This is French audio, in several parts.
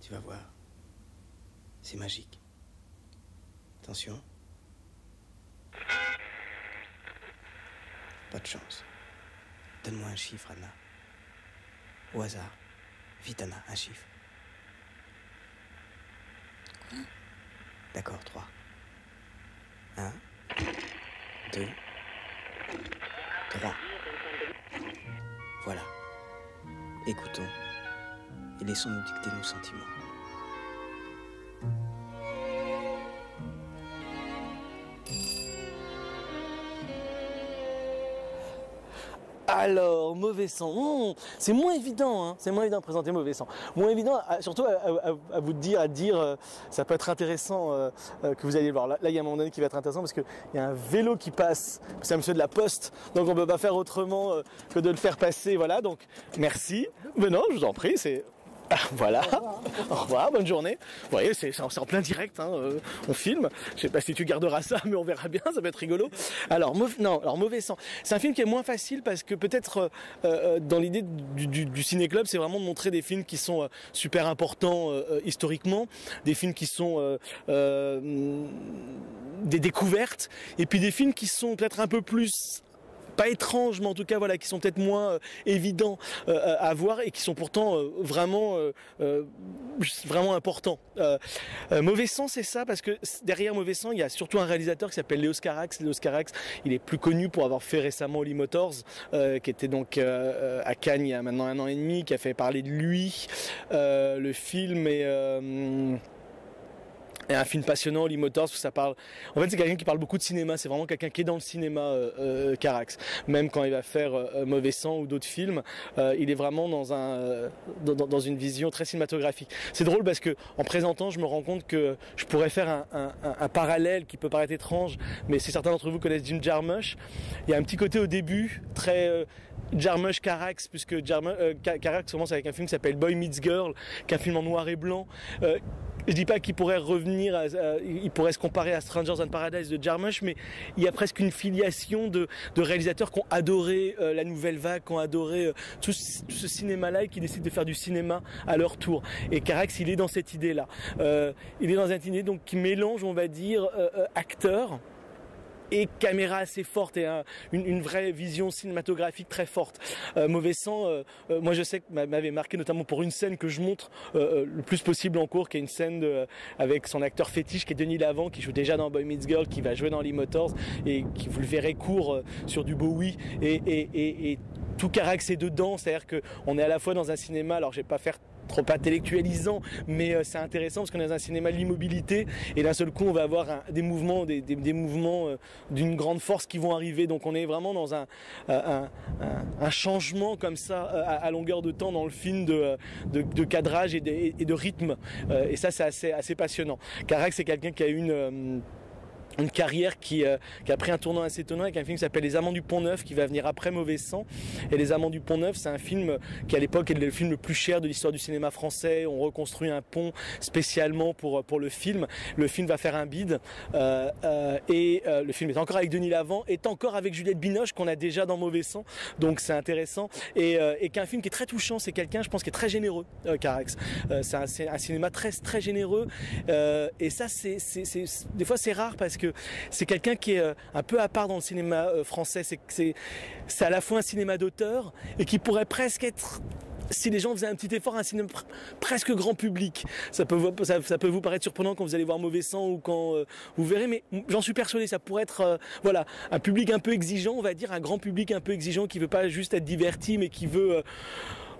Tu vas voir. C'est magique. Attention. Pas de chance. Donne-moi un chiffre, Anna. Au hasard. Vite, Anna, un chiffre. Quoi? D'accord, 3. 1, 2, 3. Voilà. Écoutons et laissons-nous dicter nos sentiments. Alors, Mauvais Sang, c'est moins évident, hein, c'est moins évident de présenter Mauvais Sang. Moins évident, surtout à vous dire, ça peut être intéressant que vous allez le voir. Là, il y a un moment donné qui va être intéressant parce qu'il y a un vélo qui passe, c'est un monsieur de la Poste, donc on ne peut pas faire autrement que de le faire passer, voilà, donc merci. Mais non, je vous en prie, c'est... Voilà, au revoir, bonne journée. Vous voyez, c'est en plein direct, hein, on filme. Je sais pas si tu garderas ça, mais on verra bien, ça va être rigolo. Alors, Mauvais Sang, c'est un film qui est moins facile parce que peut-être dans l'idée du ciné-club, c'est vraiment de montrer des films qui sont super importants historiquement, des films qui sont des découvertes, et puis des films qui sont peut-être un peu plus... pas étranges, mais en tout cas voilà, qui sont peut-être moins évidents à voir et qui sont pourtant vraiment importants. Mauvais Sang, c'est ça, parce que derrière Mauvais Sang, il y a surtout un réalisateur qui s'appelle Léos Carax. Léos Carax, il est plus connu pour avoir fait récemment Holly Motors, qui était donc à Cannes il y a maintenant 1 an et demi, qui a fait parler de lui. Le film est... Et un film passionnant, Holly Motors, où ça parle... En fait, c'est quelqu'un qui parle beaucoup de cinéma, c'est vraiment quelqu'un qui est dans le cinéma, Carax. Même quand il va faire Mauvais Sang ou d'autres films, il est vraiment dans une vision très cinématographique. C'est drôle parce que en présentant, je me rends compte que je pourrais faire un parallèle qui peut paraître étrange, mais si certains d'entre vous connaissent Jim Jarmusch, il y a un petit côté au début, très... Jarmusch Carax, puisque Carax commence avec un film qui s'appelle Boy Meets Girl, qui est un film en noir et blanc. Je dis pas qu'il pourrait revenir, il pourrait se comparer à Strangers in Paradise de Jarmusch, mais il y a presque une filiation de réalisateurs qui ont adoré la nouvelle vague, qui ont adoré tout ce cinéma-là et qui décident de faire du cinéma à leur tour. Et Carax, il est dans cette idée-là. Il est dans cette idée donc qui mélange, on va dire, acteur et caméra assez forte et une vraie vision cinématographique très forte. Mauvais Sang, moi je sais que m'avait marqué notamment pour une scène que je montre le plus possible en cours, qui est une scène avec son acteur fétiche qui est Denis Lavant, qui joue déjà dans Boy Meets Girl, qui va jouer dans Holly Motors et qui, vous le verrez, court sur du Bowie et tout Carax est dedans, c'est-à-dire que on est à la fois dans un cinéma, alors je vais pas faire trop intellectualisant, mais c'est intéressant parce qu'on est dans un cinéma de l'immobilité et d'un seul coup on va avoir des mouvements d'une grande force qui vont arriver, donc on est vraiment dans un changement comme ça à longueur de temps dans le film de cadrage et de rythme, et ça c'est assez passionnant. Carax, c'est quelqu'un qui a une carrière qui a pris un tournant assez étonnant avec un film qui s'appelle Les Amants du Pont-Neuf, qui va venir après Mauvais Sang. Et Les Amants du Pont-Neuf, c'est un film qui à l'époque est le film le plus cher de l'histoire du cinéma français. On reconstruit un pont spécialement pour le film. Le film va faire un bide et le film est encore avec Denis Lavant, est encore avec Juliette Binoche qu'on a déjà dans Mauvais Sang. Donc c'est intéressant et qu'un film qui est très touchant. C'est quelqu'un, je pense, qui est très généreux, Carax. C'est un cinéma très très généreux et ça c'est des fois c'est rare parce que c'est quelqu'un qui est un peu à part dans le cinéma français. C'est à la fois un cinéma d'auteur et qui pourrait presque être, si les gens faisaient un petit effort, un cinéma presque grand public. Ça peut vous paraître surprenant quand vous allez voir Mauvais Sang ou quand vous verrez, mais j'en suis persuadé, ça pourrait être voilà, un public un peu exigeant, on va dire, un grand public un peu exigeant qui veut pas juste être diverti, mais qui veut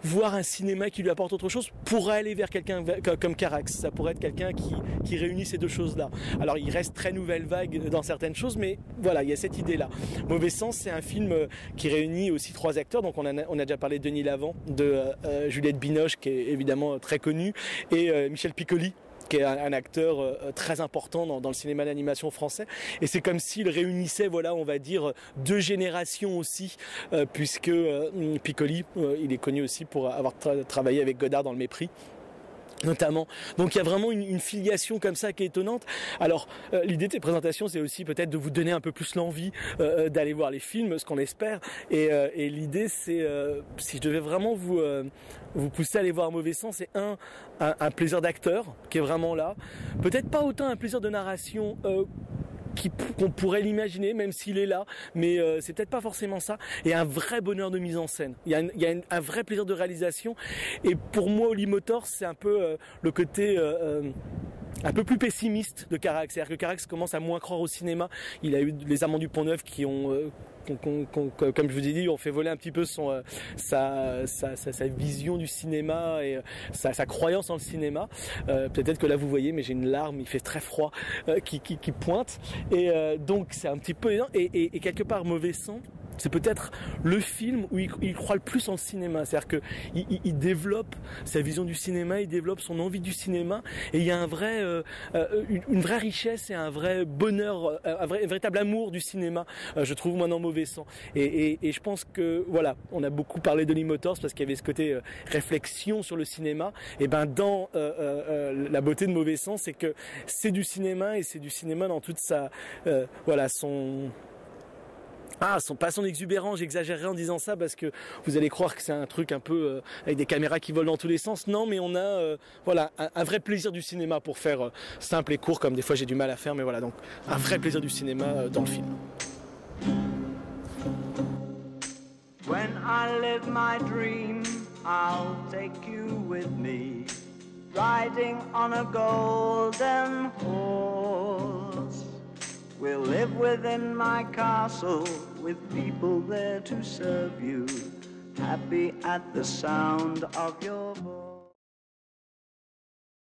voir un cinéma qui lui apporte autre chose, pourrait aller vers quelqu'un comme Carax. Ça pourrait être quelqu'un qui réunit ces deux choses-là. Alors il reste très nouvelle vague dans certaines choses, mais voilà, il y a cette idée-là. Mauvais Sang, c'est un film qui réunit aussi 3 acteurs. Donc on a déjà parlé de Denis Lavant, de Juliette Binoche, qui est évidemment très connue, et Michel Piccoli, qui est un acteur très important dans le cinéma d'animation français. Et c'est comme s'il réunissait, voilà, on va dire, 2 générations aussi, puisque Piccoli, il est connu aussi pour avoir travaillé avec Godard dans Le Mépris. notamment. Donc il y a vraiment une filiation comme ça qui est étonnante. Alors l'idée de ces présentations, c'est aussi peut-être de vous donner un peu plus l'envie d'aller voir les films, ce qu'on espère. Et l'idée, c'est si je devais vraiment vous pousser à aller voir Mauvais Sang, c'est un plaisir d'acteur qui est vraiment là. Peut-être pas autant un plaisir de narration qu'on pourrait l'imaginer, même s'il est là, mais c'est peut-être pas forcément ça. Et un vrai bonheur de mise en scène. Il y a un vrai plaisir de réalisation. Et pour moi, Holly Motors, c'est un peu le côté un peu plus pessimiste de Carax. C'est-à-dire que Carax commence à moins croire au cinéma. Il a eu les Amants du Pont-Neuf qui ont comme je vous ai dit, ont fait voler un petit peu sa vision du cinéma et sa croyance en le cinéma. Peut-être que là vous voyez, mais j'ai une larme, il fait très froid, qui pointe. Et donc c'est un petit peu énorme. Et quelque part, Mauvais Sang, c'est peut-être le film où il croit le plus en le cinéma. C'est-à-dire qu'il développe sa vision du cinéma, il développe son envie du cinéma, et il y a une vraie richesse et un vrai bonheur, un véritable amour du cinéma, je trouve, moi, dans Mauvais Sang. Et je pense que, voilà, on a beaucoup parlé de Holly Motors parce qu'il y avait ce côté réflexion sur le cinéma. Et ben dans la beauté de Mauvais Sang, c'est que c'est du cinéma, et c'est du cinéma dans toute sa, voilà, pas son exubérance, j'exagérerai en disant ça parce que vous allez croire que c'est un truc un peu avec des caméras qui volent dans tous les sens. Non, mais on a voilà, un vrai plaisir du cinéma, pour faire simple et court, comme des fois j'ai du mal à faire, mais voilà, donc un vrai plaisir du cinéma dans le film. When I live my dream, I'll take you with me, riding on a golden horse. We'll live within my castle, with people there to serve you, happy at the sound of your voice.